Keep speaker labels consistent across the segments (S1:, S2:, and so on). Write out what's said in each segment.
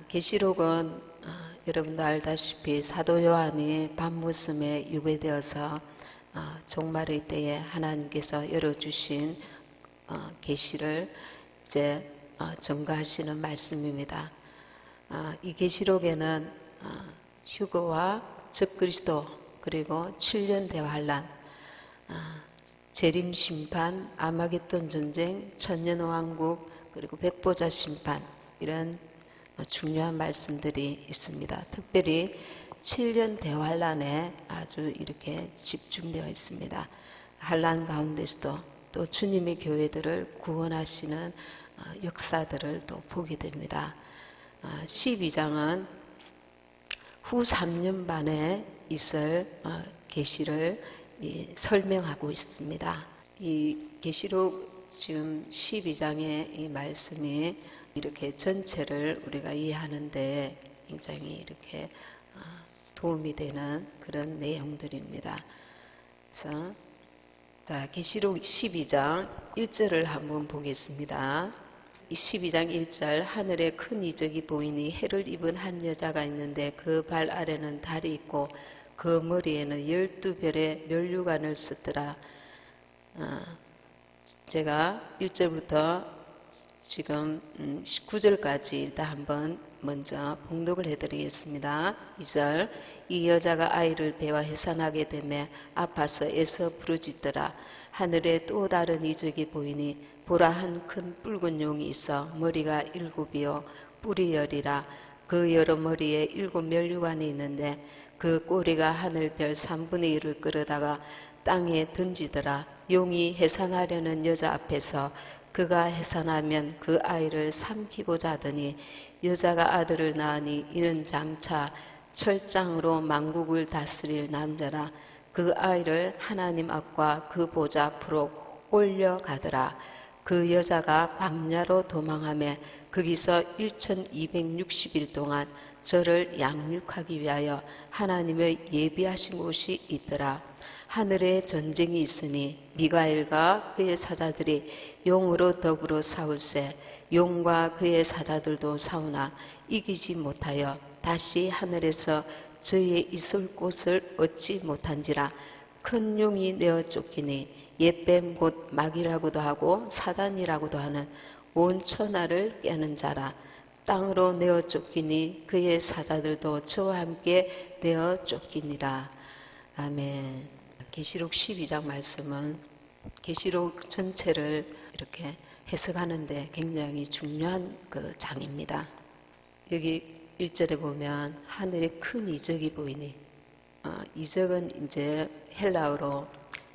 S1: 계시록은 여러분도 알다시피 사도 요한이 밤무섬에 유배되어서 종말의 때에 하나님께서 열어주신 계시를 이제 전가하시는 말씀입니다. 이 계시록에는 휴거와 적그리스도 그리고 7년 대환란, 재림 심판, 아마겟돈 전쟁, 천년왕국 그리고 백보자 심판 이런 중요한 말씀들이 있습니다. 특별히 7년 대환란에 아주 이렇게 집중되어 있습니다. 환란 가운데서도 또 주님의 교회들을 구원하시는 역사들을 또 보게 됩니다. 12장은 후 3년 반에 있을 계시를 설명하고 있습니다. 이 계시록 지금 12장의 이 말씀이 이렇게 전체를 우리가 이해하는데 굉장히 이렇게 도움이 되는 그런 내용들입니다. 그래서 계시록 12장 1절을 한번 보겠습니다. 이 12장 1절 하늘에 큰 이적이 보이니 해를 입은 한 여자가 있는데 그 발 아래는 달이 있고 그 머리에는 12별의 면류관을 쓰더라. 제가 1절부터 지금 19절까지 일단 한번 먼저 봉독을 해드리겠습니다. 2절 이 여자가 아이를 배와 해산하게 되매 아파서 애서 부르짖더라. 하늘에 또 다른 이적이 보이니 보라 한 큰 붉은 용이 있어 머리가 7이요 뿔이 10이라. 그 여러 머리에 7 면류관이 있는데 그 꼬리가 하늘별 3분의 1을 끌어다가 땅에 던지더라. 용이 해산하려는 여자 앞에서 그가 해산하면 그 아이를 삼키고자 하더니 여자가 아들을 낳으니 이는 장차 철장으로 만국을 다스릴 남자라. 그 아이를 하나님 앞과 그 보좌 앞으로 올려가더라. 그 여자가 광야로 도망하며 거기서 1260일 동안 저를 양육하기 위하여 하나님의 예비하신 곳이 있더라. 하늘에 전쟁이 있으니 미가엘과 그의 사자들이 용으로 더불어 싸울세 용과 그의 사자들도 싸우나 이기지 못하여 다시 하늘에서 저희의 있을 곳을 얻지 못한지라. 큰 용이 내어 쫓기니 옛뱀 곧 마귀라고도 하고 사단이라고도 하는 온 천하를 깨는 자라. 땅으로 내어 쫓기니 그의 사자들도 저와 함께 내어 쫓기니라. 아멘. 계시록 12장 말씀은 계시록 전체를 이렇게 해석하는데 굉장히 중요한 그 장입니다. 여기 1절에 보면 하늘에 큰 이적이 보이니 이적은 이제 헬라어로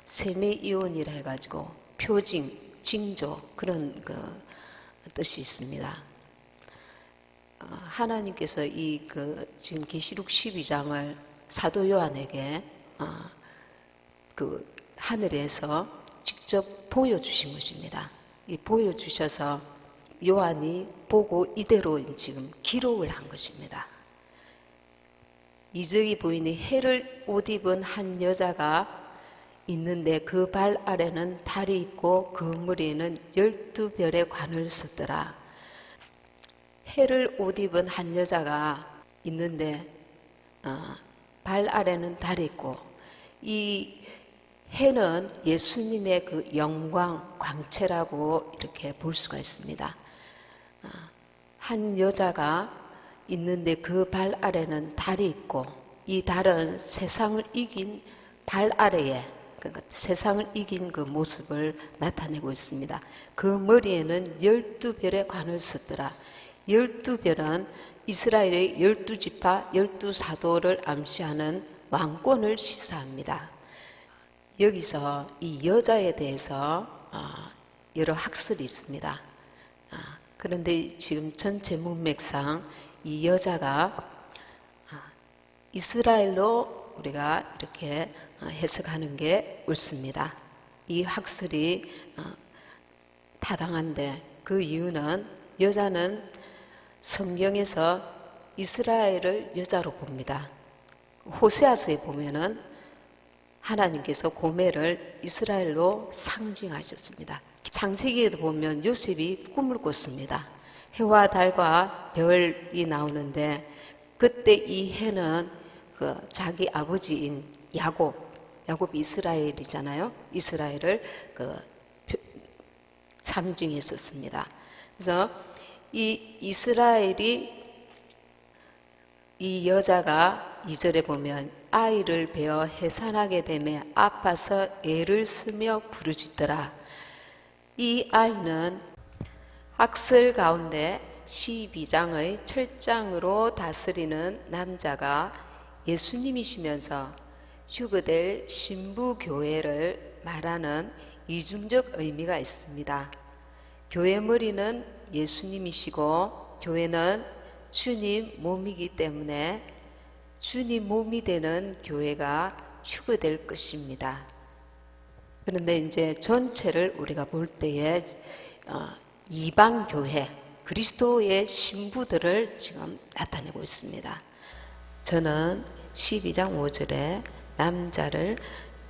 S1: 세메이온이라 해가지고 표징, 징조 그런 그 뜻이 있습니다. 하나님께서 이 지금 계시록 12장을 사도 요한에게 그 하늘에서 직접 보여주신 것입니다. 이 보여주셔서 요한이 보고 이대로 지금 기록을 한 것입니다. 이적이 보이니 해를 옷 입은 한 여자가 있는데 그 발 아래는 달이 있고 그 머리에는 12별의 관을 썼더라. 해를 옷 입은 한 여자가 있는데 발 아래는 달이 있고 이 해는 예수님의 그 영광, 광채라고 이렇게 볼 수가 있습니다. 한 여자가 있는데 그 발 아래는 달이 있고 이 달은 세상을 이긴 발 아래에 그러니까 세상을 이긴 그 모습을 나타내고 있습니다. 그 머리에는 12별의 관을 썼더라. 12별은 이스라엘의 12지파 12사도를 암시하는 왕권을 시사합니다. 여기서 이 여자에 대해서 여러 학설이 있습니다. 그런데 지금 전체 문맥상 이 여자가 이스라엘로 우리가 이렇게 해석하는 게 옳습니다. 이 학설이 타당한데 그 이유는 여자는 성경에서 이스라엘을 여자로 봅니다. 호세아서에 보면은 하나님께서 고멜을 이스라엘로 상징하셨습니다. 창세기에도 보면 요셉이 꿈을 꿨습니다. 해와 달과 별이 나오는데 그때 이 해는 그 자기 아버지인 야곱이 이스라엘이잖아요. 이스라엘을 그 상징했었습니다. 그래서 이 이스라엘이 이 여자가 2절에 보면 아이를 베어 해산하게 되매 아파서 애를 쓰며 부르짖더라. 이 아이는 학설 가운데 12장의 철장으로 다스리는 남자가 예수님이시면서 휴거될 신부교회를 말하는 이중적 의미가 있습니다. 교회 머리는 예수님이시고 교회는 주님 몸이기 때문에 주님 몸이 되는 교회가 휴거될 것입니다. 그런데 이제 전체를 우리가 볼 때에 이방 교회, 그리스도의 신부들을 지금 나타내고 있습니다. 저는 12장 5절에 남자를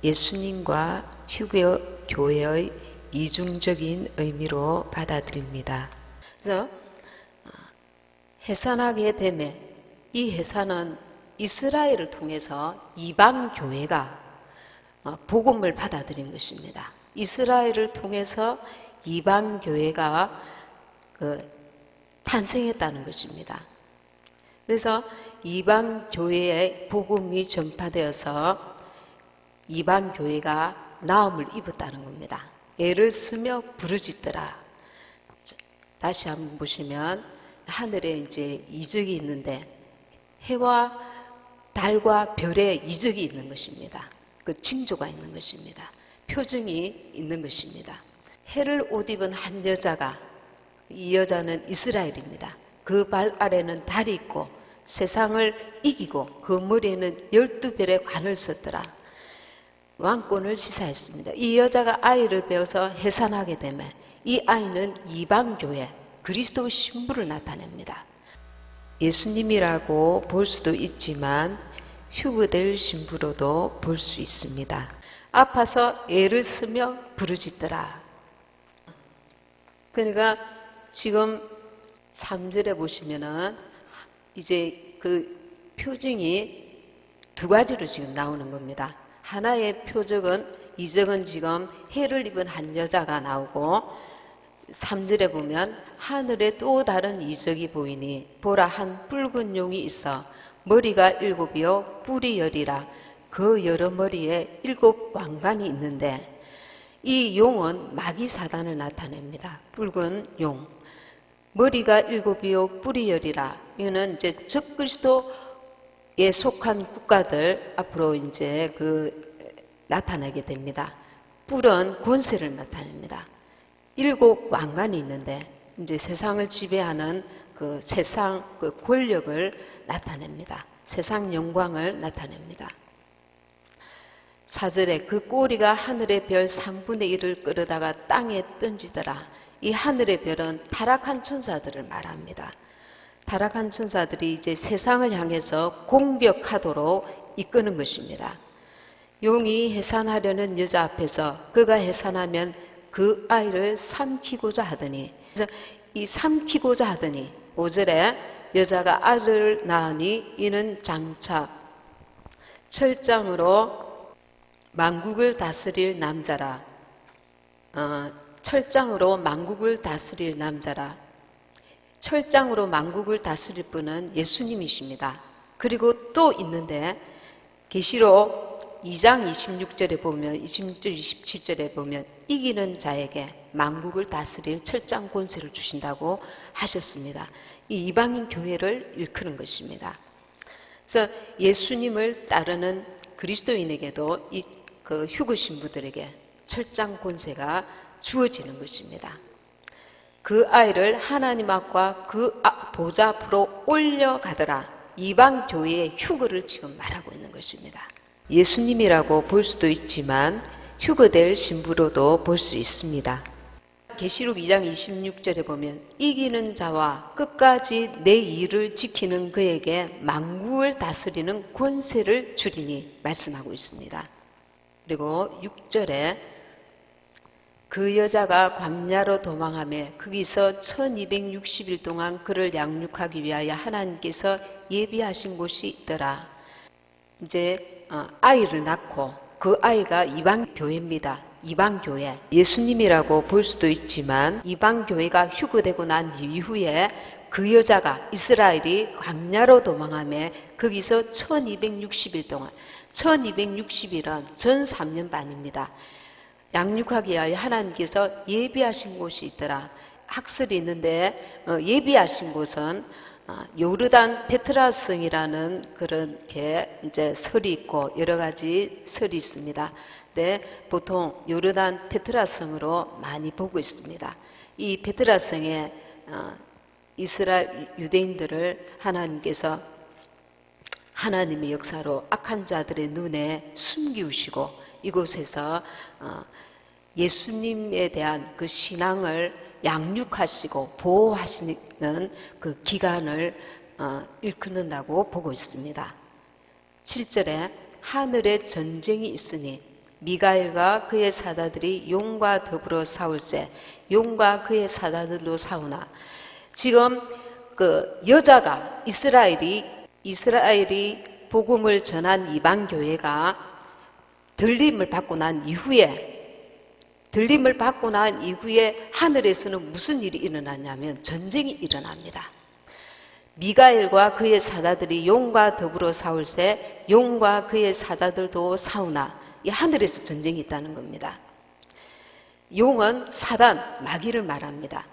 S1: 예수님과 휴거 교회의 이중적인 의미로 받아들입니다. 그래서 해산하게 되매 이 해산은 이스라엘을 통해서 이방 교회가 복음을 받아들인 것입니다. 이스라엘을 통해서 이방 교회가 탄생했다는 것입니다. 그래서 이방 교회의 복음이 전파되어서 이방 교회가 나음을 입었다는 겁니다. 애를 쓰며 부르짖더라. 다시 한번 보시면 하늘에 이제 이적이 있는데 해와 달과 별에 이적이 있는 것입니다. 그 징조가 있는 것입니다. 표징이 있는 것입니다. 해를 옷 입은 한 여자가, 이 여자는 이스라엘입니다. 그 발 아래는 달이 있고 세상을 이기고 그 머리에는 12별의 관을 썼더라. 왕권을 시사했습니다. 이 여자가 아이를 베어서 해산하게 되면 이 아이는 이방교회 그리스도 신부를 나타냅니다. 예수님이라고 볼 수도 있지만 휴거될 신부로도 볼 수 있습니다. 아파서 애를 쓰며 부르짖더라. 그러니까 지금 3절에 보시면은 이제 그 표징이 두 가지로 지금 나오는 겁니다. 하나의 표적은, 이적은 지금 해를 입은 한 여자가 나오고 3절에 보면 하늘에 또 다른 이적이 보이니 보라 한 붉은 용이 있어 머리가 7이요 뿔이 10이라 그 여러 머리에 7 왕관이 있는데 이 용은 마귀 사단을 나타냅니다. 붉은 용. 머리가 7이요 뿔이 10이라 이거는 이제 적그리스도에 속한 국가들 앞으로 이제 나타나게 됩니다. 뿔은 권세를 나타냅니다. 7 왕관이 있는데 이제 세상을 지배하는 그 세상 그 권력을 나타냅니다. 세상 영광을 나타냅니다. 4절에 그 꼬리가 하늘의 별 3분의 1을 끌어다가 땅에 던지더라. 이 하늘의 별은 타락한 천사들을 말합니다. 타락한 천사들이 이제 세상을 향해서 공격하도록 이끄는 것입니다. 용이 해산하려는 여자 앞에서 그가 해산하면 그 아이를 삼키고자 하더니, 그래서 이 삼키고자 하더니 5절에 여자가 아들을 낳으니 이는 장차 철장으로 만국을 다스릴 남자라. 철장으로 만국을 다스릴 남자라. 철장으로 만국을 다스릴 분은 예수님이십니다. 그리고 또 있는데 계시록 2장 26절에 보면 26절 27절에 보면 이기는 자에게 만국을 다스릴 철장 권세를 주신다고 하셨습니다. 이 이방인 교회를 일컫는 것입니다. 그래서 예수님을 따르는 그리스도인에게도 그 휴거 신부들에게 철장 권세가 주어지는 것입니다. 그 아이를 하나님 앞과 그 보좌 앞으로 올려가더라. 이방 교회의 휴거를 지금 말하고 있는 것입니다. 예수님이라고 볼 수도 있지만 휴거될 신부로도 볼 수 있습니다. 계시록 2장 26절에 보면 이기는 자와 끝까지 내 일을 지키는 그에게 만국을 다스리는 권세를 주리니 말씀하고 있습니다. 그리고 6절에 그 여자가 광야로 도망하며 거기서 1260일 동안 그를 양육하기 위하여 하나님께서 예비하신 곳이 있더라. 이제 아이를 낳고 그 아이가 이방교회입니다. 이방교회. 예수님이라고 볼 수도 있지만 이방교회가 휴거되고 난 이후에 그 여자가 이스라엘이 광야로 도망하며 거기서 1260일 동안 1260일은 전 3년 반입니다. 양육하기 위하여 하나님께서 예비하신 곳이 있더라. 학설이 있는데 예비하신 곳은 요르단 페트라성이라는 그런 게 이제 설이 있고 여러 가지 설이 있습니다. 근데 보통 요르단 페트라성으로 많이 보고 있습니다. 이 페트라성에 이스라엘 유대인들을 하나님께서 하나님의 역사로 악한 자들의 눈에 숨기우시고 이곳에서 예수님에 대한 그 신앙을 양육하시고 보호하시는 그 기간을 일컫는다고 보고 있습니다. 7절에 하늘에 전쟁이 있으니 미가엘과 그의 사자들이 용과 더불어 싸울세 용과 그의 사자들도 싸우나. 지금 그 여자가 이스라엘이 복음을 전한 이방 교회가 들림을 받고 난 이후에 하늘에서는 무슨 일이 일어났냐면 전쟁이 일어납니다. 미가엘과 그의 사자들이 용과 더불어 싸울세 용과 그의 사자들도 싸우나. 이 하늘에서 전쟁이 있다는 겁니다. 용은 사단, 마귀를 말합니다.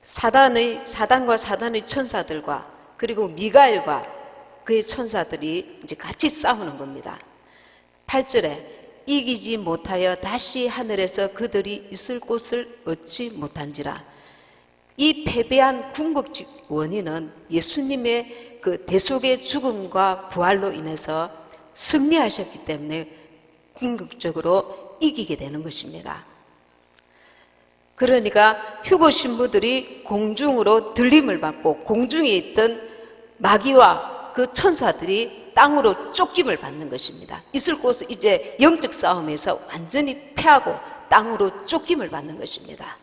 S1: 사단과 사단의 천사들과 그리고 미가엘과 그의 천사들이 이제 같이 싸우는 겁니다. 8절에 이기지 못하여 다시 하늘에서 그들이 있을 곳을 얻지 못한지라. 이 패배한 궁극적 원인은 예수님의 그 대속의 죽음과 부활로 인해서 승리하셨기 때문에 궁극적으로 이기게 되는 것입니다. 그러니까 휴거 신부들이 공중으로 들림을 받고 공중에 있던 마귀와 그 천사들이 땅으로 쫓김을 받는 것입니다. 있을 곳을 이제 영적 싸움에서 완전히 패하고 땅으로 쫓김을 받는 것입니다.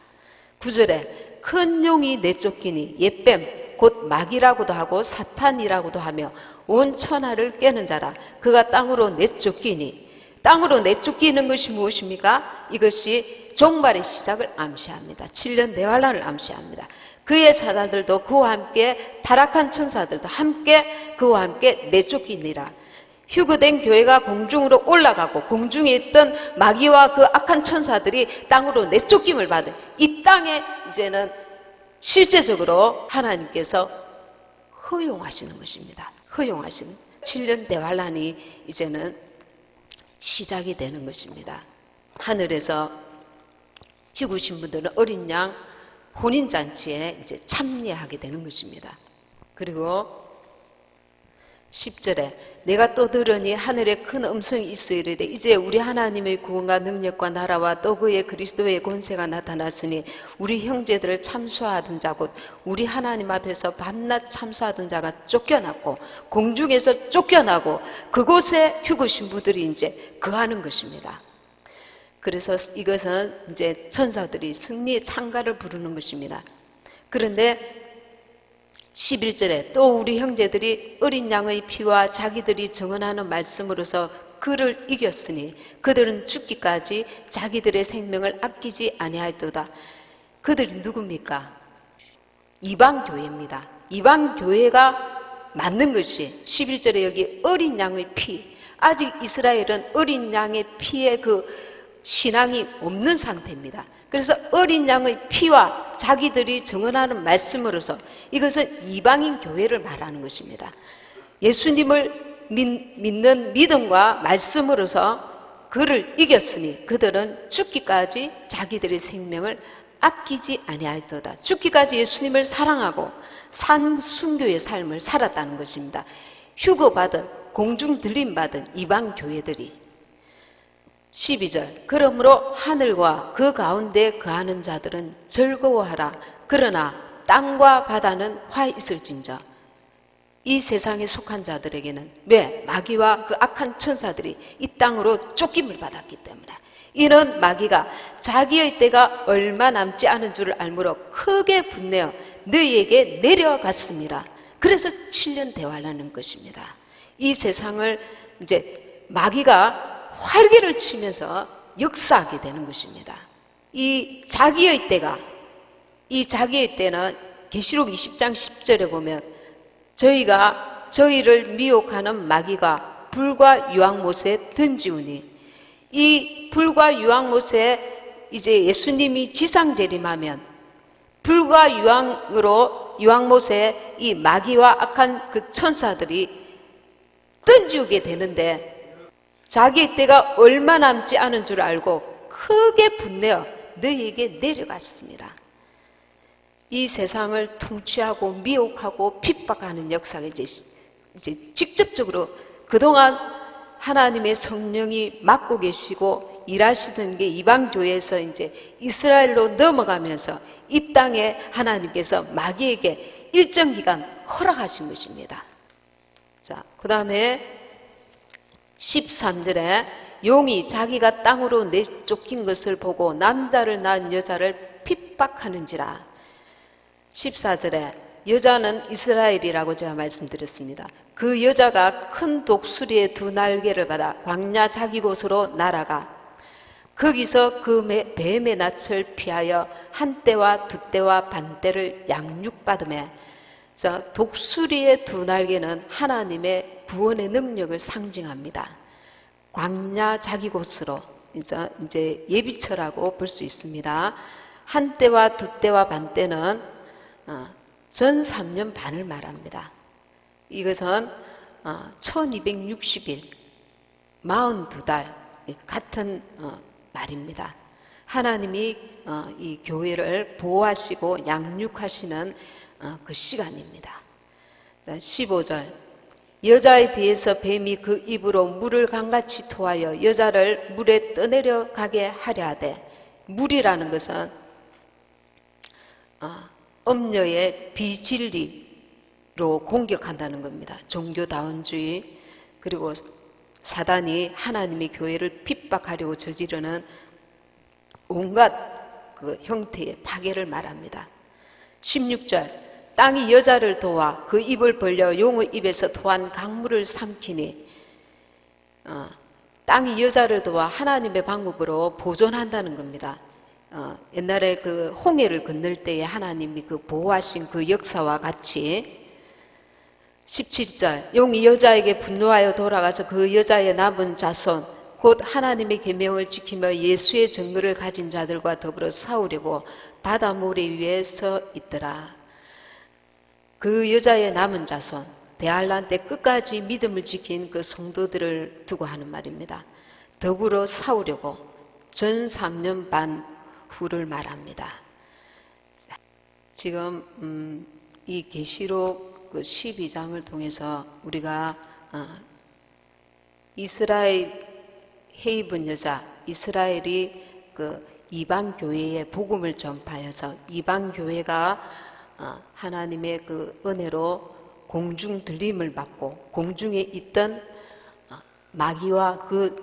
S1: 9절에 큰 용이 내쫓기니 옛뱀 곧 마귀라고도 하고 사탄이라고도 하며 온 천하를 깨는 자라. 그가 땅으로 내쫓기니. 땅으로 내쫓기는 것이 무엇입니까? 이것이 종말의 시작을 암시합니다. 7년 대환란을 암시합니다. 그의 사자들도 그와 함께 타락한 천사들도 함께 그와 함께 내쫓기니라. 휴거된 교회가 공중으로 올라가고 공중에 있던 마귀와 그 악한 천사들이 땅으로 내쫓김을 받은 이 땅에 이제는 실제적으로 하나님께서 허용하시는 것입니다. 허용하시는 7년 대환란이 이제는 시작이 되는 것입니다. 하늘에서 죽으신 분들은 어린 양 혼인잔치에 이제 참여하게 되는 것입니다. 그리고 10절에 내가 또 들으니 하늘에 큰 음성이 있어 이르되 이제 우리 하나님의 구원과 능력과 나라와 또 그의 그리스도의 권세가 나타났으니 우리 형제들을 참수하던 자 곧 우리 하나님 앞에서 밤낮 참수하던 자가 쫓겨났고 공중에서 쫓겨나고 그곳에 휴거신 분들이 이제 거하는 것입니다. 그래서 이것은 이제 천사들이 승리의 창가를 부르는 것입니다. 그런데 11절에 또 우리 형제들이 어린 양의 피와 자기들이 정언하는 말씀으로서 그를 이겼으니 그들은 죽기까지 자기들의 생명을 아끼지 아니하였도다. 그들이 누굽니까? 이방교회입니다. 이방교회가 맞는 것이 11절에 여기 어린 양의 피, 아직 이스라엘은 어린 양의 피에 그 신앙이 없는 상태입니다. 그래서 어린 양의 피와 자기들이 정언하는 말씀으로서 이것은 이방인 교회를 말하는 것입니다. 예수님을 믿는 믿음과 말씀으로서 그를 이겼으니 그들은 죽기까지 자기들의 생명을 아끼지 아니하였도다. 죽기까지 예수님을 사랑하고 순교의 삶을 살았다는 것입니다. 휴거받은 공중 들림받은 이방 교회들이 12절 그러므로 하늘과 그 가운데 거하는 자들은 즐거워하라. 그러나 땅과 바다는 화 있을진저. 이 세상에 속한 자들에게는 왜? 마귀와 그 악한 천사들이 이 땅으로 쫓김을 받았기 때문에 이는 마귀가 자기의 때가 얼마 남지 않은 줄을 알므로 크게 분내어 너희에게 내려갔습니다. 그래서 7년 대화라는 것입니다. 이 세상을 이제 마귀가 활개를 치면서 역사하게 되는 것입니다. 이 자기의 때는 계시록 20장 10절에 보면 저희를 미혹하는 마귀가 불과 유황못에 던지우니, 이 불과 유황못에 이제 예수님이 지상재림하면 불과 유황못에 이 마귀와 악한 그 천사들이 던지우게 되는데, 자기의 때가 얼마 남지 않은 줄 알고 크게 분내어 너희에게 내려갔습니다. 이 세상을 통치하고 미혹하고 핍박하는 역사가 이제 직접적으로 그동안 하나님의 성령이 맡고 계시고 일하시던 게 이방교회에서 이제 이스라엘로 넘어가면서 이 땅에 하나님께서 마귀에게 일정 기간 허락하신 것입니다. 자, 그 다음에 13절에 용이 자기가 땅으로 내쫓긴 것을 보고 남자를 낳은 여자를 핍박하는지라. 14절에 여자는 이스라엘이라고 제가 말씀드렸습니다. 그 여자가 큰 독수리의 두 날개를 받아 광야 자기 곳으로 날아가 거기서 그 뱀의 낯을 피하여 한 때와 두 때와 반 때를 양육받으며, 자, 독수리의 두 날개는 하나님의 구원의 능력을 상징합니다. 광야 자기 곳으로 이제 예비처라고 볼 수 있습니다. 한 때와 두 때와 반 때는 전 3년 반을 말합니다. 이것은 1260일 42달 같은 말입니다. 하나님이 이 교회를 보호하시고 양육하시는 그 시간입니다. 15절 여자에 대해서 뱀이 그 입으로 물을 강같이 토하여 여자를 물에 떠내려 가게 하려 하되, 물이라는 것은 음녀의 비진리로 공격한다는 겁니다. 종교다원주의, 그리고 사단이 하나님의 교회를 핍박하려고 저지르는 온갖 그 형태의 파괴를 말합니다. 16절 땅이 여자를 도와 그 입을 벌려 용의 입에서 토한 강물을 삼키니, 땅이 여자를 도와 하나님의 방법으로 보존한다는 겁니다. 옛날에 그 홍해를 건널 때에 하나님이 그 보호하신 그 역사와 같이 17절 용이 여자에게 분노하여 돌아가서 그 여자의 남은 자손 곧 하나님의 계명을 지키며 예수의 증거를 가진 자들과 더불어 싸우려고 바다 모래 위에 서 있더라. 그 여자의 남은 자손, 대환란 때 끝까지 믿음을 지킨 그 성도들을 두고 하는 말입니다. 더불어 싸우려고 전 3년 반 후를 말합니다. 지금 이 계시록 그 12장을 통해서 우리가 이스라엘 해입은 여자, 이스라엘이 그 이방 교회에 복음을 전파해서 이방 교회가 하나님의 그 은혜로 공중 들림을 받고 공중에 있던 마귀와 그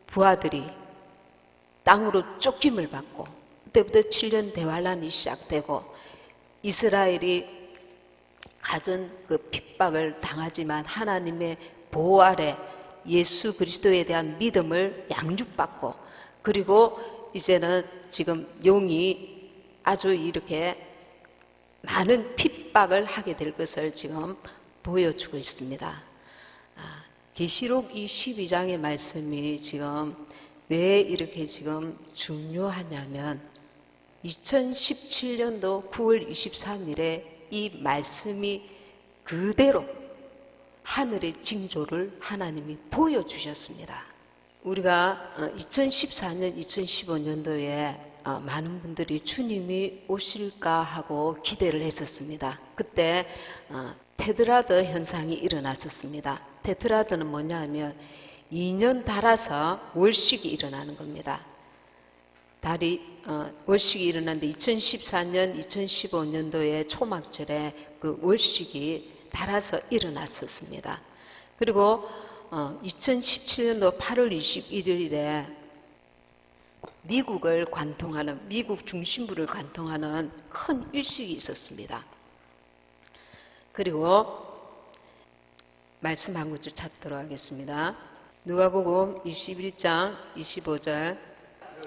S1: 부하들이 땅으로 쫓김을 받고, 그때부터 7년 대환란이 시작되고 이스라엘이 갖은 그 핍박을 당하지만 하나님의 보호 아래 예수 그리스도에 대한 믿음을 양육받고, 그리고 이제는 지금 용이 아주 이렇게 많은 핍박을 하게 될 것을 지금 보여주고 있습니다. 계시록 이 12장의 말씀이 지금 왜 이렇게 지금 중요하냐면 2017년도 9월 23일에 이 말씀이 그대로 하늘의 징조를 하나님이 보여주셨습니다. 우리가 2014년, 2015년도에 많은 분들이 주님이 오실까 하고 기대를 했었습니다. 그때 테트라드 현상이 일어났었습니다. 테트라드는 뭐냐 하면 2년 달아서 월식이 일어나는 겁니다. 월식이 일어났는데 2014년, 2015년도에 초막절에 그 월식이 달아서 일어났었습니다. 그리고 2017년도 8월 21일에 미국을 관통하는, 미국 중심부를 관통하는 큰 일식이 있었습니다. 그리고 말씀 한 구절 찾도록 하겠습니다. 누가복음 21장 25절,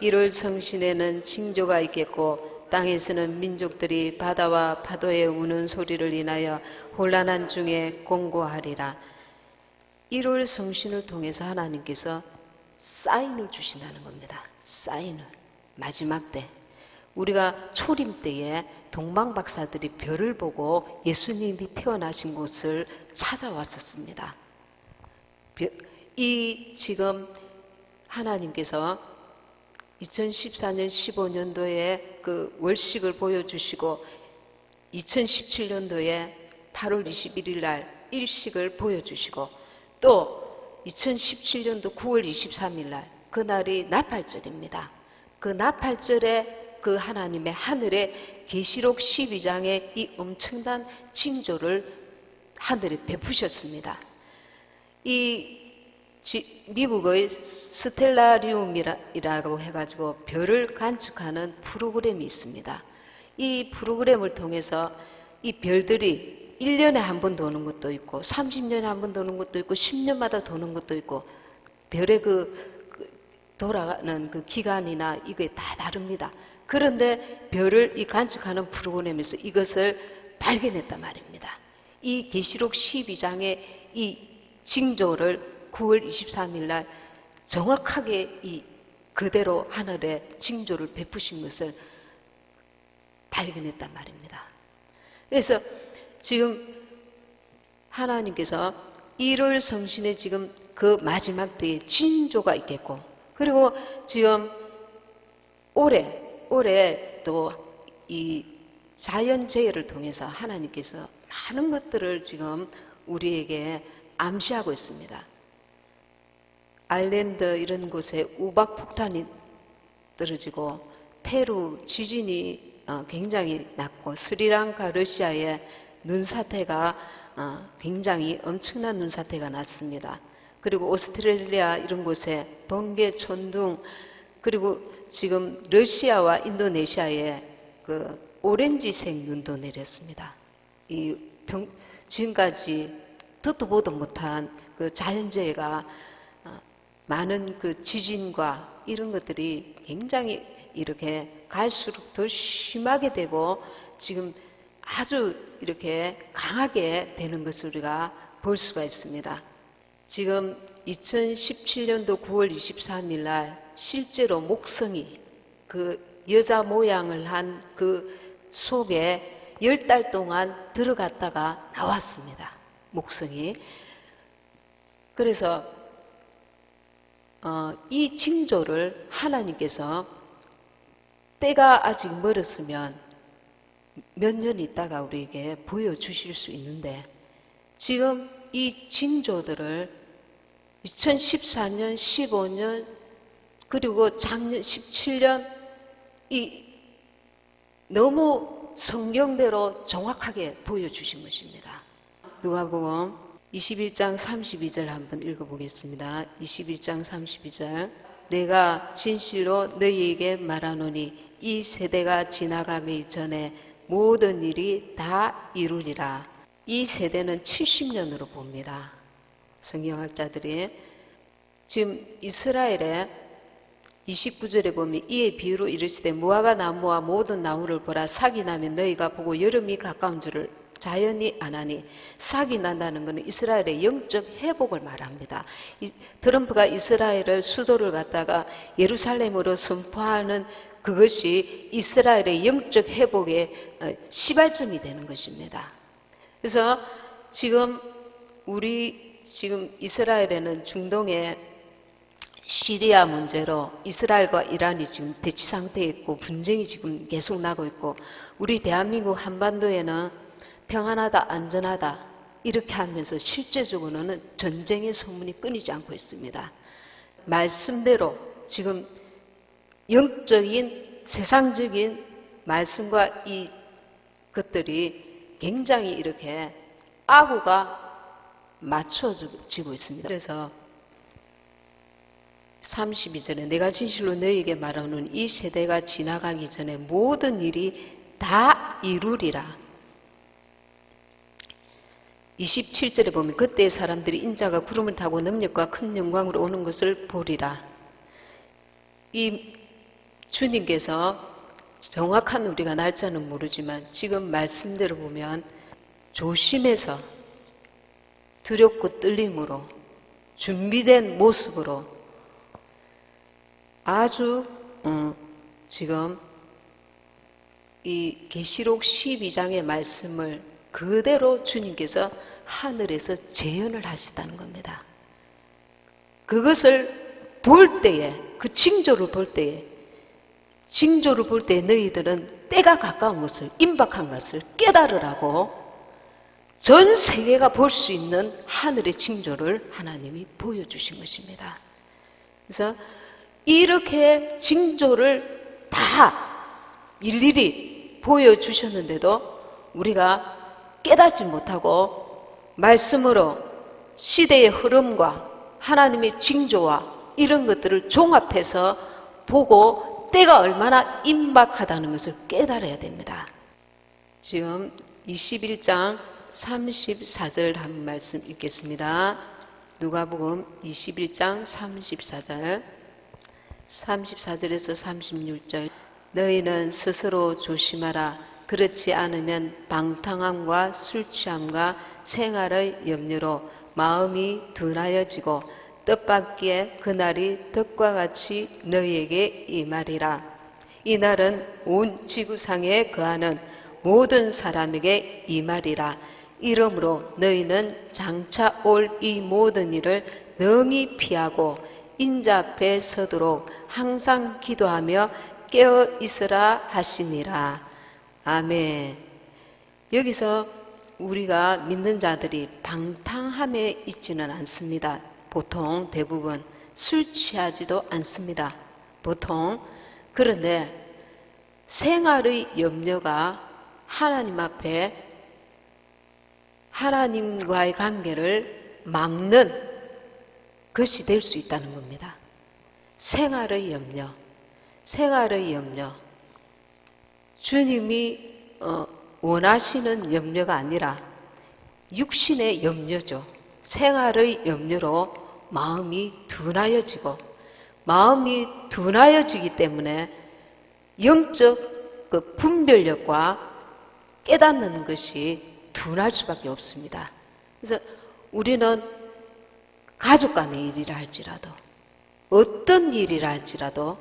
S1: 이를 성신에는 징조가 있겠고 땅에서는 민족들이 바다와 파도에 우는 소리를 인하여 혼란한 중에 공고하리라. 1월 성신을 통해서 하나님께서 사인을 주신다는 겁니다. 사인을. 마지막 때, 우리가 초림 때에 동방박사들이 별을 보고 예수님이 태어나신 곳을 찾아왔었습니다. 이 지금 하나님께서 2014년 15년도에 그 월식을 보여주시고 2017년도에 8월 21일 날 일식을 보여주시고 또 2017년도 9월 23일 날 그날이 나팔절입니다. 그 나팔절에 그 하나님의 하늘의 계시록 12장의 이 엄청난 징조를 하늘에 베푸셨습니다. 이 미국의 스텔라리움이라고 해가지고 별을 관측하는 프로그램이 있습니다. 이 프로그램을 통해서 이 별들이 1년에 한 번 도는 것도 있고 30년에 한 번 도는 것도 있고 10년마다 도는 것도 있고 별의 돌아가는 그 기간이나 이게 다 다릅니다. 그런데 별을 이 관측하는 프로그램에서 이것을 발견했단 말입니다. 이 계시록 12장의 이 징조를 9월 23일 날 정확하게 이 그대로 하늘에 징조를 베푸신 것을 발견했단 말입니다. 그래서 지금 하나님께서 1월 성신에 지금 그 마지막 때에 징조가 있겠고, 그리고 지금 올해 또 이 자연재해를 통해서 하나님께서 많은 것들을 지금 우리에게 암시하고 있습니다. 아일랜드 이런 곳에 우박폭탄이 떨어지고 페루 지진이 굉장히 났고 스리랑카 러시아에 눈사태가 굉장히 엄청난 눈사태가 났습니다. 그리고 오스트레일리아 이런 곳에 번개, 천둥, 그리고 지금 러시아와 인도네시아에 그 오렌지색 눈도 내렸습니다. 지금까지 듣도 보도 못한 그 자연재해가 많은 그 지진과 이런 것들이 굉장히 이렇게 갈수록 더 심하게 되고 지금 아주 이렇게 강하게 되는 것을 우리가 볼 수가 있습니다. 지금 2017년도 9월 23일 날 실제로 목성이 그 여자 모양을 한 그 속에 10달 동안 들어갔다가 나왔습니다. 목성이. 그래서 이 징조를 하나님께서 때가 아직 멀었으면 몇 년 있다가 우리에게 보여주실 수 있는데 지금 이 징조들을 2014년, 15년 그리고 작년 17년 이 너무 성경대로 정확하게 보여주신 것입니다. 누가복음 21장 32절 한번 읽어보겠습니다. 21장 32절, 내가 진실로 너희에게 말하노니 이 세대가 지나가기 전에 모든 일이 다 이루리라. 이 세대는 70년으로 봅니다. 성경학자들이 지금 이스라엘에 29절에 보면 이에 비유로 이르시되 무화과 나무와 모든 나무를 보라. 싹이 나면 너희가 보고 여름이 가까운 줄을 자연이 안 하니. 싹이 난다는 것은 이스라엘의 영적 회복을 말합니다. 트럼프가 이스라엘을 수도를 갖다가 예루살렘으로 선포하는 그것이 이스라엘의 영적 회복의 시발점이 되는 것입니다. 그래서 지금 지금 이스라엘에는 중동에 시리아 문제로 이스라엘과 이란이 지금 대치 상태에 있고 분쟁이 지금 계속 나고 있고 우리 대한민국 한반도에는 평안하다, 안전하다 이렇게 하면서 실제적으로는 전쟁의 소문이 끊이지 않고 있습니다. 말씀대로 지금 영적인 세상적인 말씀과 이 것들이 굉장히 이렇게 아구가 맞춰지고 있습니다. 그래서 32절에 내가 진실로 너희에게 말하노니 이 세대가 지나가기 전에 모든 일이 다 이루리라. 27절에 보면 그때 사람들이 인자가 구름을 타고 능력과 큰 영광으로 오는 것을 보리라. 이 주님께서 정확한 우리가 날짜는 모르지만 지금 말씀대로 보면 조심해서 두렵고 떨림으로 준비된 모습으로 아주 지금 이 계시록 12장의 말씀을 그대로 주님께서 하늘에서 재현을 하시다는 겁니다. 그것을 볼 때에, 그 징조를 볼 때에 너희들은 때가 가까운 것을, 임박한 것을 깨달으라고 전 세계가 볼 수 있는 하늘의 징조를 하나님이 보여주신 것입니다. 그래서 이렇게 징조를 다 일일이 보여주셨는데도 우리가 깨닫지 못하고 말씀으로 시대의 흐름과 하나님의 징조와 이런 것들을 종합해서 보고 때가 얼마나 임박하다는 것을 깨달아야 됩니다. 지금 21장 34절 한 말씀 읽겠습니다. 누가복음 21장 34절 34절에서 36절 너희는 스스로 조심하라. 그렇지 않으면 방탕함과 술취함과 생활의 염려로 마음이 둔하여지고 뜻밖의 그날이 덕과 같이 너희에게 임하리라. 이날은 온 지구상에 거하는 모든 사람에게 임하리라. 이러므로 너희는 장차 올 이 모든 일을 능히 피하고 인자 앞에 서도록 항상 기도하며 깨어 있으라 하시니라. 아멘. 여기서 우리가 믿는 자들이 방탕함에 있지는 않습니다. 보통 대부분 술 취하지도 않습니다. 보통. 그런데 생활의 염려가 하나님 앞에 하나님과의 관계를 막는 것이 될 수 있다는 겁니다. 생활의 염려. 주님이 원하시는 염려가 아니라 육신의 염려죠. 생활의 염려로 마음이 둔하여지고, 마음이 둔하여지기 때문에 영적 그 분별력과 깨닫는 것이 둔할 수밖에 없습니다. 그래서 우리는 가족 간의 일이라 할지라도 어떤 일이라 할지라도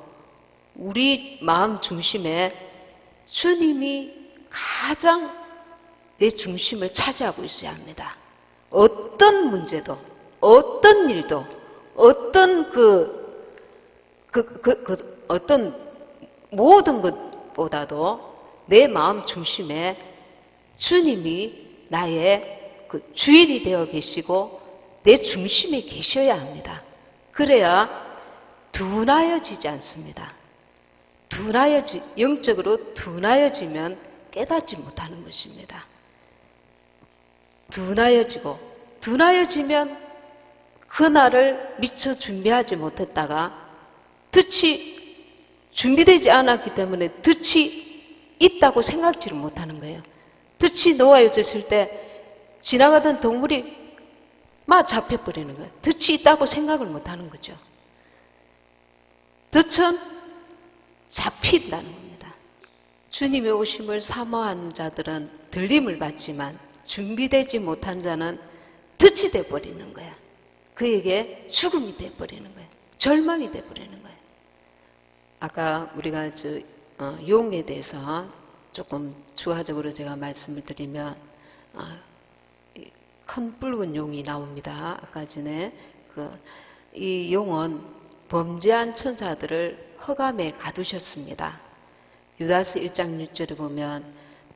S1: 우리 마음 중심에 주님이 가장 내 중심을 차지하고 있어야 합니다. 어떤 문제도, 어떤 일도, 어떤 어떤 모든 것보다도 내 마음 중심에 주님이 나의 그 주인이 되어 계시고 내 중심에 계셔야 합니다. 그래야 둔하여지지 않습니다. 영적으로 둔하여지면 깨닫지 못하는 것입니다. 둔하여지면 그날을 미처 준비하지 못했다가 덫이 준비되지 않았기 때문에 덫이 있다고 생각지를 못하는 거예요. 덫이 놓아졌을 때 지나가던 동물이 막 잡혀버리는 거예요. 덫이 있다고 생각을 못하는 거죠. 덫은 잡힌다는 겁니다. 주님의 오심을 사모하는 자들은 들림을 받지만 준비되지 못한 자는 덫이 돼버리는 거야. 그에게 죽음이 돼버리는 거야. 절망이 돼버리는 거야. 아까 우리가 용에 대해서 조금 추가적으로 제가 말씀을 드리면 큰 붉은 용이 나옵니다. 아까 전에 이 용은 범죄한 천사들을 흑암에 가두셨습니다. 유다서 1장 6절에 보면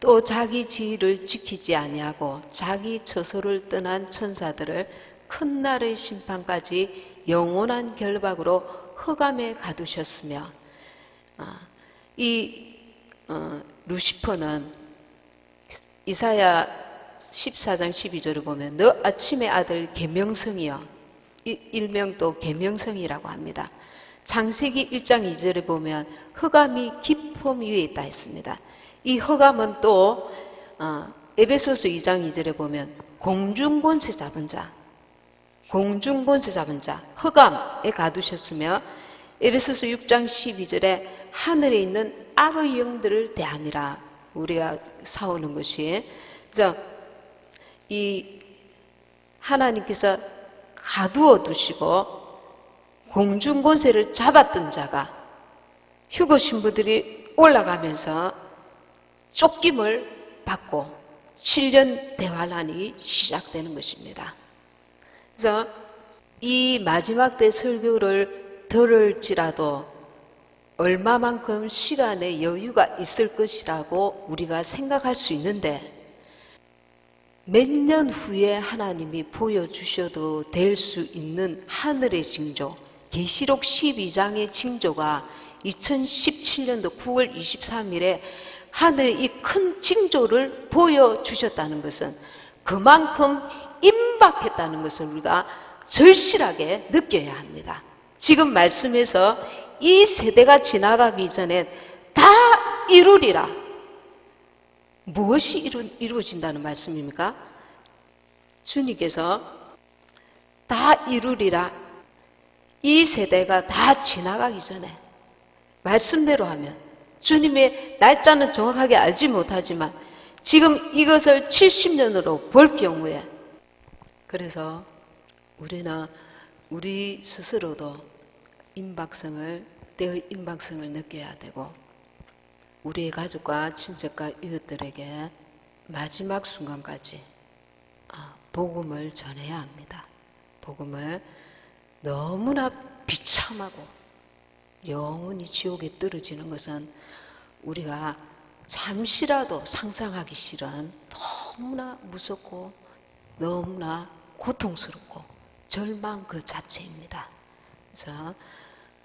S1: 또 자기 지위를 지키지 아니하고 자기 처소를 떠난 천사들을 큰 날의 심판까지 영원한 결박으로 흑암에 가두셨으며 루시퍼는 이사야 14장 12절을 보면 너 아침의 아들 계명성이여 일명 또 계명성이라고 합니다. 창세기 1장 2절에 보면 흑암이 깊음 위에 있다 했습니다. 이 흑암은 또 에베소서 2장 2절에 보면 공중권세 잡은 자, 공중권세 잡은 자, 흑암에 가두셨으며 에베소서 6장 12절에 하늘에 있는 악의 영들을 대함이라 우리가 싸우는 것이, 이 하나님께서 가두어 두시고 공중권세를 잡았던 자가 휴거 신부들이 올라가면서 쫓김을 받고 7년 대환란이 시작되는 것입니다. 그래서 이 마지막 때 설교를 들을지라도 얼마만큼 시간의 여유가 있을 것이라고 우리가 생각할 수 있는데, 몇 년 후에 하나님이 보여주셔도 될 수 있는 하늘의 징조, 계시록 12장의 징조가 2017년도 9월 23일에 하늘의 이 큰 징조를 보여주셨다는 것은 그만큼 임박했다는 것을 우리가 절실하게 느껴야 합니다. 지금 말씀에서 이 세대가 지나가기 전에 다 이루리라. 무엇이 이루어진다는 말씀입니까? 주님께서 다 이루리라. 이 세대가 다 지나가기 전에 말씀대로 하면, 주님의 날짜는 정확하게 알지 못하지만 지금 이것을 70년으로 볼 경우에, 그래서 우리는 우리 스스로도 때의 임박성을 느껴야 되고, 우리의 가족과 친척과 이웃들에게 마지막 순간까지 복음을 전해야 합니다. 복음을 너무나 비참하고 영원히 지옥에 떨어지는 것은 우리가 잠시라도 상상하기 싫은 너무나 무섭고 너무나 고통스럽고 절망 그 자체입니다. 그래서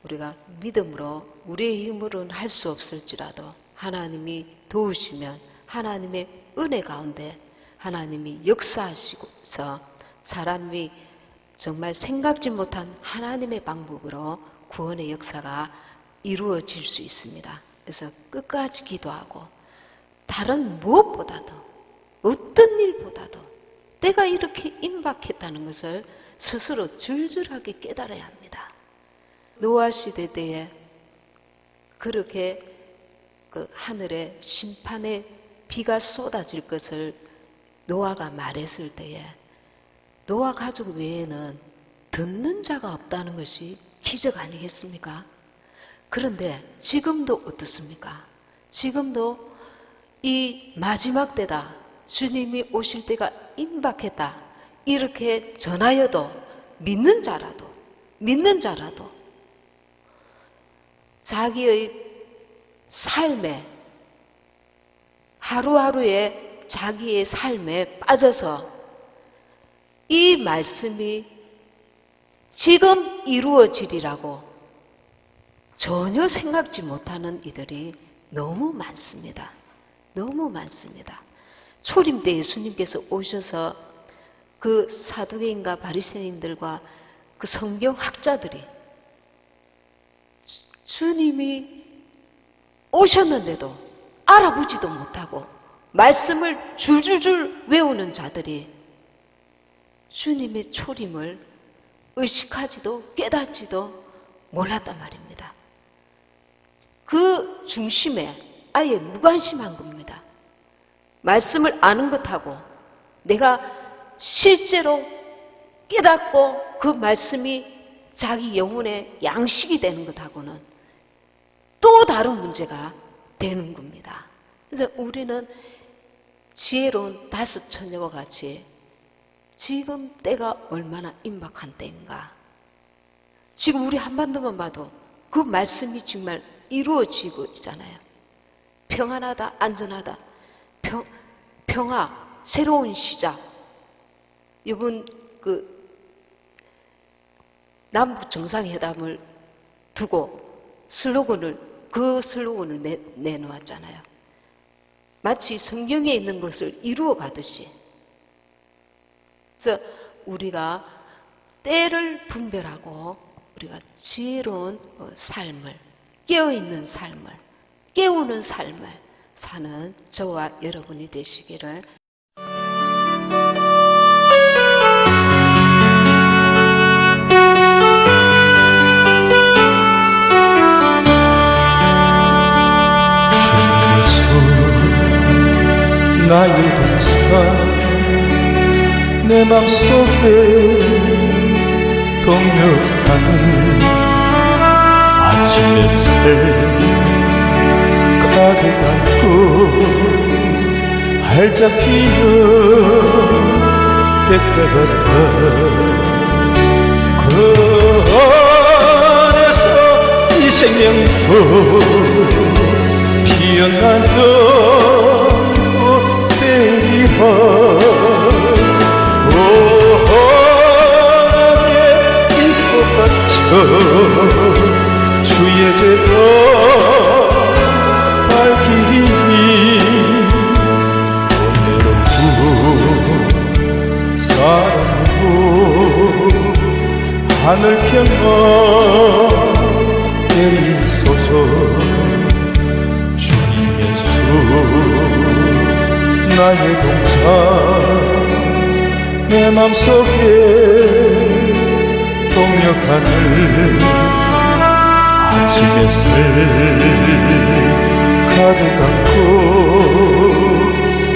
S1: 우리가 믿음으로 우리의 힘으로는 할 수 없을지라도 하나님이 도우시면 하나님의 은혜 가운데 하나님이 역사하시고서 사람이 정말 생각지 못한 하나님의 방법으로 구원의 역사가 이루어질 수 있습니다. 그래서 끝까지 기도하고 다른 무엇보다도 어떤 일보다도 때가 이렇게 임박했다는 것을 스스로 줄줄하게 깨달아야 합니다. 노아 시대 때에 그렇게 그 하늘에 심판의 비가 쏟아질 것을 노아가 말했을 때에 노아 가족 외에는 듣는 자가 없다는 것이 기적 아니겠습니까? 그런데 지금도 어떻습니까? 지금도 이 마지막 때다, 주님이 오실 때가 임박했다, 이렇게 전하여도 믿는 자라도 자기의 삶에, 하루하루의 자기의 삶에 빠져서 이 말씀이 지금 이루어지리라고 전혀 생각지 못하는 이들이 너무 많습니다. 너무 많습니다. 초림 때 예수님께서 오셔서 그 사두개인과 바리새인들과 그 성경학자들이 주님이 오셨는데도 알아보지도 못하고 말씀을 줄줄줄 외우는 자들이 주님의 초림을 의식하지도 깨닫지도 몰랐단 말입니다. 그 중심에 아예 무관심한 겁니다. 말씀을 아는 것하고 내가 실제로 깨닫고 그 말씀이 자기 영혼의 양식이 되는 것하고는 또 다른 문제가 되는 겁니다. 그래서 우리는 지혜로운 다섯 처녀와 같이 지금 때가 얼마나 임박한 때인가. 지금 우리 한반도만 봐도 그 말씀이 정말 이루어지고 있잖아요. 평안하다, 안전하다, 평화, 새로운 시작. 이번 그 남북 정상회담을 두고 그 슬로건을 내놓았잖아요. 마치 성경에 있는 것을 이루어 가듯이. 그래서 우리가 때를 분별하고 우리가 지혜로운 삶을, 깨어있는 삶을, 깨우는 삶을 사는 저와 여러분이 되시기를.
S2: 나의 동산 내 맘속에 동요하는 아침 햇살 가득 안고 활짝 피는 백화 같아 그 안에서 이 생명도 피어나는 오하나의 이꽃 같여 주의 제가 밝히니 오늘은 사랑으로 하늘 평화 내리소서 주님 예수 나의 동산 내 맘속에 동역하늘 아침 햇살 가득 안고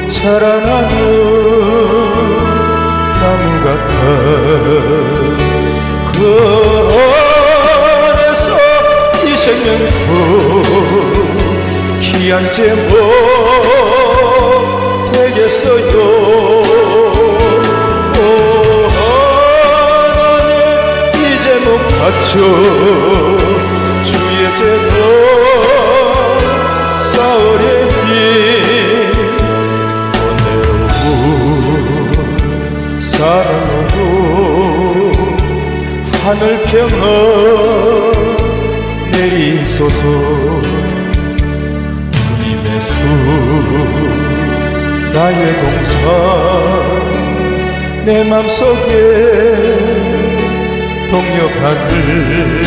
S2: 자라나는 나무 같아 그 안에서 이 생명도 귀한 제목 되겠어요. 오 하나님 이 제목 바쳐 주의 제도 쌓으려니 오늘 사랑으로 하늘 평화 내리소서 주님의 수 나의 동산 내 맘속에 동역하늘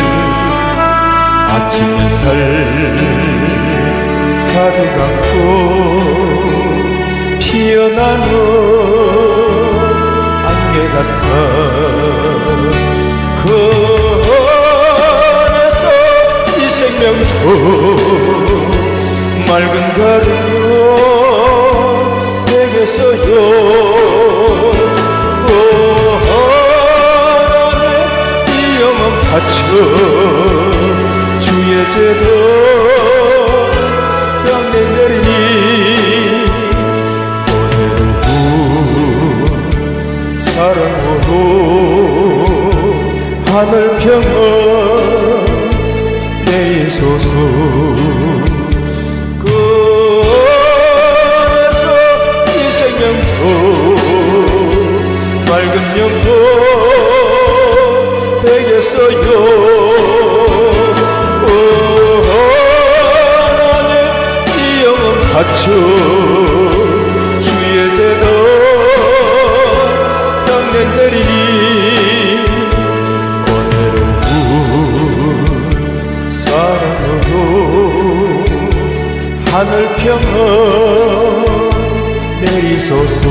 S2: 아침 햇살 가득 안고 피어나는 안개 같아 그 안에서 이 생명도 맑은 가르며 되겠어요. 오 하나님 이 영혼 바쳐 주의 제도 향내 내리니 오늘은 사랑으로 하늘 평화 내리소서 맑은 영혼 되겠어요. 오 하나님 이 영혼 바쳐 주의 제도 땅에 내리니 오늘은 사랑으로 하늘 평화 내리소서